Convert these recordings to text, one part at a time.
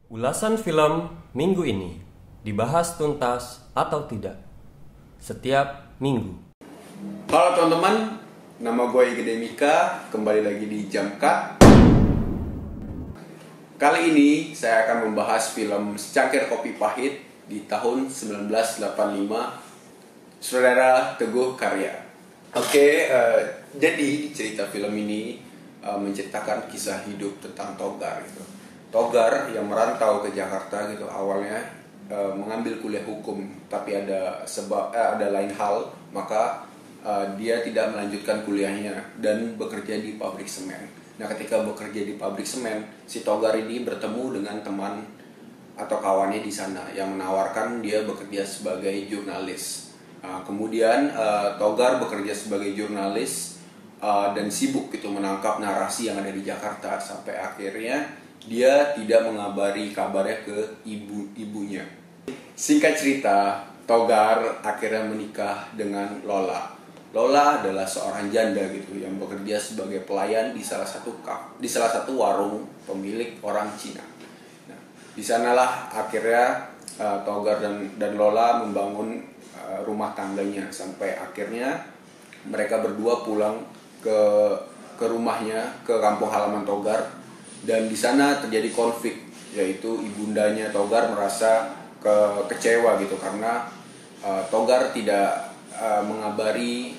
Ulasan film minggu ini dibahas tuntas atau tidak setiap minggu. Halo teman-teman, nama gue Igede Mika, kembali lagi di Jamkat. Kali ini saya akan membahas film Secangkir Kopi Pahit di tahun 1985, Saudara Teguh Karya. Jadi cerita film ini menceritakan kisah hidup tentang Togar gitu. Togar yang merantau ke Jakarta gitu awalnya mengambil kuliah hukum, tapi ada lain hal, maka dia tidak melanjutkan kuliahnya dan bekerja di pabrik semen. Nah, ketika bekerja di pabrik semen, si Togar ini bertemu dengan teman atau kawannya di sana yang menawarkan dia bekerja sebagai jurnalis. Kemudian Togar bekerja sebagai jurnalis dan sibuk gitu menangkap narasi yang ada di Jakarta sampai akhirnya dia tidak mengabari kabarnya ke ibunya. Singkat cerita, Togar akhirnya menikah dengan Lola. Lola adalah seorang janda gitu yang bekerja sebagai pelayan di salah satu warung pemilik orang Cina. Nah, di sanalah akhirnya Togar dan Lola membangun rumah tangganya sampai akhirnya mereka berdua pulang ke rumahnya, ke kampung halaman Togar. Dan di sana terjadi konflik, yaitu ibundanya Togar merasa kecewa gitu karena Togar tidak mengabari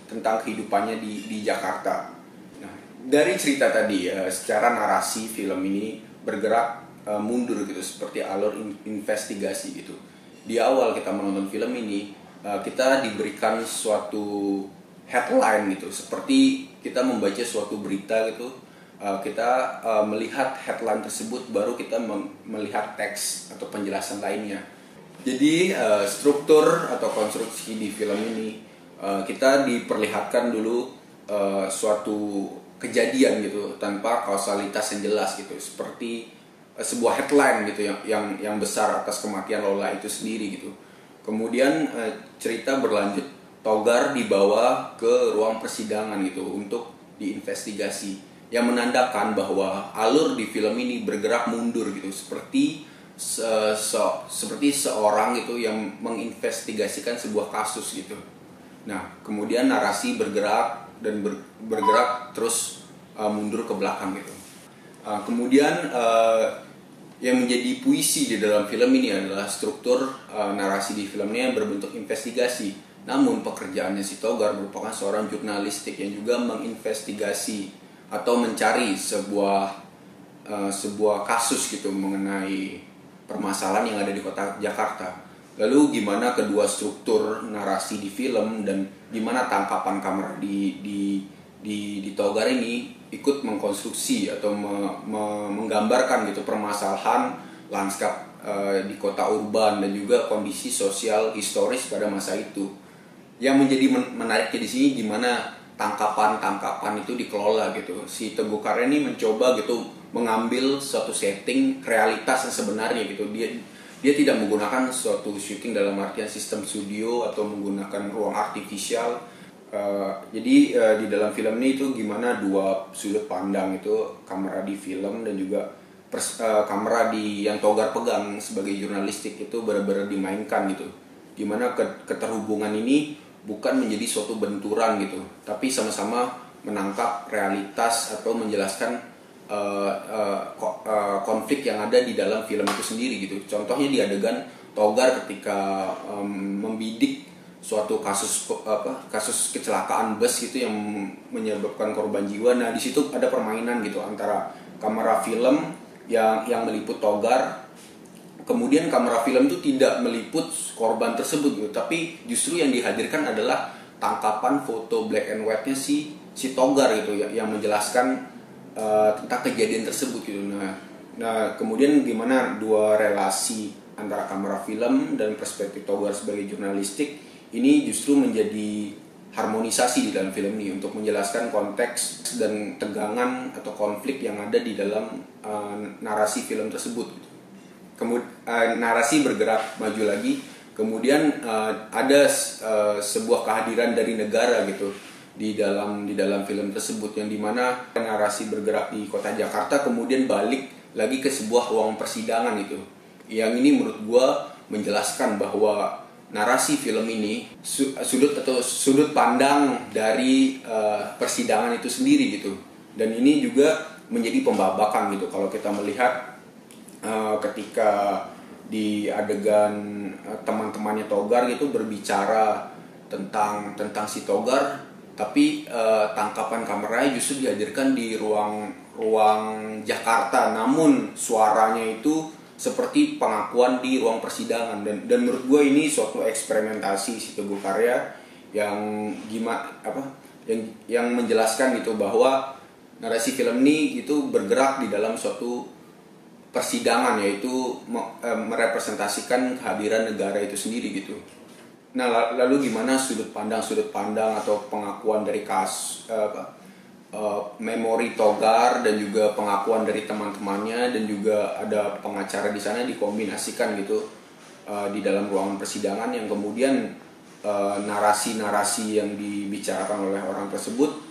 tentang kehidupannya di Jakarta. Nah, dari cerita tadi secara narasi film ini bergerak mundur gitu seperti alur investigasi gitu. Di awal kita menonton film ini kita diberikan suatu headline gitu, seperti kita membaca suatu berita gitu, kita melihat headline tersebut baru kita melihat teks atau penjelasan lainnya. Jadi struktur atau konstruksi di film ini kita diperlihatkan dulu suatu kejadian gitu tanpa kausalitas yang jelas gitu, seperti sebuah headline gitu yang besar atas kematian Lola itu sendiri gitu. Kemudian cerita berlanjut, Togar dibawa ke ruang persidangan gitu untuk diinvestigasi, yang menandakan bahwa alur di film ini bergerak mundur gitu, seperti seorang gitu yang menginvestigasikan sebuah kasus gitu. Nah, kemudian narasi bergerak dan bergerak terus mundur ke belakang gitu. Kemudian yang menjadi puisi di dalam film ini adalah struktur narasi di film ini yang berbentuk investigasi. Namun pekerjaannya si Togar merupakan seorang jurnalistik yang juga menginvestigasi atau mencari sebuah kasus gitu mengenai permasalahan yang ada di kota Jakarta. Lalu gimana kedua struktur narasi di film dan gimana tangkapan kamera di Togar ini ikut mengkonstruksi atau menggambarkan gitu permasalahan lanskap di kota urban dan juga kondisi sosial historis pada masa itu. Yang menjadi menariknya di sini gimana tangkapan itu dikelola gitu. Si Teguh Karya ini mencoba gitu mengambil suatu setting realitas yang sebenarnya gitu. Dia tidak menggunakan suatu syuting dalam artian sistem studio atau menggunakan ruang artifisial. Jadi di dalam film ini itu gimana dua sudut pandang itu, kamera di film dan juga kamera yang Togar pegang sebagai jurnalistik itu benar-benar dimainkan gitu. Gimana keterhubungan ini bukan menjadi suatu benturan gitu, tapi sama-sama menangkap realitas atau menjelaskan konflik yang ada di dalam film itu sendiri gitu. Contohnya di adegan Togar ketika membidik suatu kasus kecelakaan bus gitu yang menyebabkan korban jiwa. Nah, di situ ada permainan gitu antara kamera film yang meliput Togar. Kemudian kamera film itu tidak meliput korban tersebut gitu, tapi justru yang dihadirkan adalah tangkapan foto black and white-nya si Togar gitu yang menjelaskan tentang kejadian tersebut gitu. Nah, kemudian gimana dua relasi antara kamera film dan perspektif Togar sebagai jurnalistik ini justru menjadi harmonisasi di dalam film ini untuk menjelaskan konteks dan tegangan atau konflik yang ada di dalam narasi film tersebut gitu. Kemudian narasi bergerak maju lagi, kemudian ada sebuah kehadiran dari negara gitu. di dalam film tersebut, yang dimana narasi bergerak di kota Jakarta kemudian balik lagi ke sebuah ruang persidangan itu. Yang ini menurut gua menjelaskan bahwa narasi film ini sudut pandang dari persidangan itu sendiri gitu. Dan ini juga menjadi pembabakan gitu kalau kita melihat ketika di adegan teman-temannya Togar gitu berbicara tentang si Togar, tapi tangkapan kameranya justru dihadirkan di ruang Jakarta, namun suaranya itu seperti pengakuan di ruang persidangan. Dan menurut gue ini suatu eksperimentasi si Teguh Karya yang yang menjelaskan gitu bahwa narasi film ini itu bergerak di dalam suatu persidangan, yaitu merepresentasikan kehadiran negara itu sendiri gitu. Nah, lalu gimana sudut pandang atau pengakuan dari memori Togar dan juga pengakuan dari teman-temannya, dan juga ada pengacara di sana dikombinasikan gitu di dalam ruangan persidangan, yang kemudian narasi-narasi yang dibicarakan oleh orang tersebut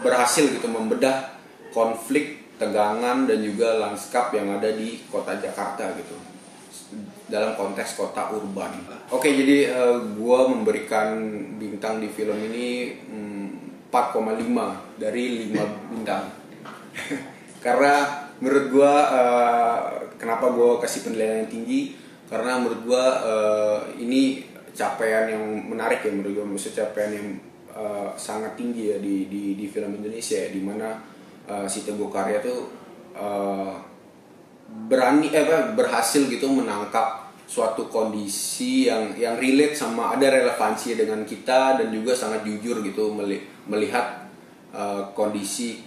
berhasil gitu membedah konflik, tegangan, dan juga lanskap yang ada di kota Jakarta gitu dalam konteks kota urban. Oke, jadi gue memberikan bintang di film ini 4,5 dari 5 bintang. Karena menurut gue, kenapa gue kasih penilaian yang tinggi? Karena menurut gue ini capaian yang menarik ya, menurut gue, maksudnya capaian yang sangat tinggi ya di film Indonesia ya, dimana si Teguh Karya tuh berhasil gitu menangkap suatu kondisi yang relate sama, ada relevansi dengan kita, dan juga sangat jujur gitu melihat kondisi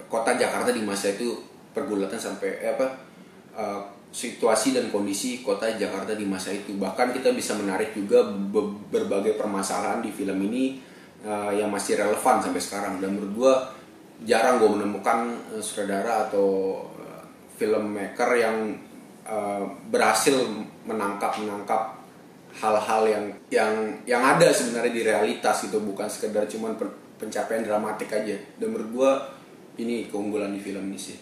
kota Jakarta di masa itu, pergulatan sampai situasi dan kondisi kota Jakarta di masa itu. Bahkan kita bisa menarik juga berbagai permasalahan di film ini yang masih relevan sampai sekarang. Dan menurut gue jarang gue menemukan sutradara atau filmmaker yang berhasil menangkap hal-hal yang ada sebenarnya di realitas gitu, bukan sekedar cuman pencapaian dramatik aja. Dan menurut gue ini keunggulan di film ini sih.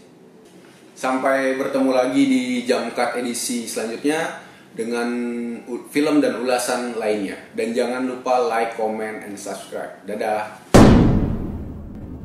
Sampai bertemu lagi di Jamkat edisi selanjutnya dengan film dan ulasan lainnya. Dan jangan lupa like, comment, and subscribe. Dadah.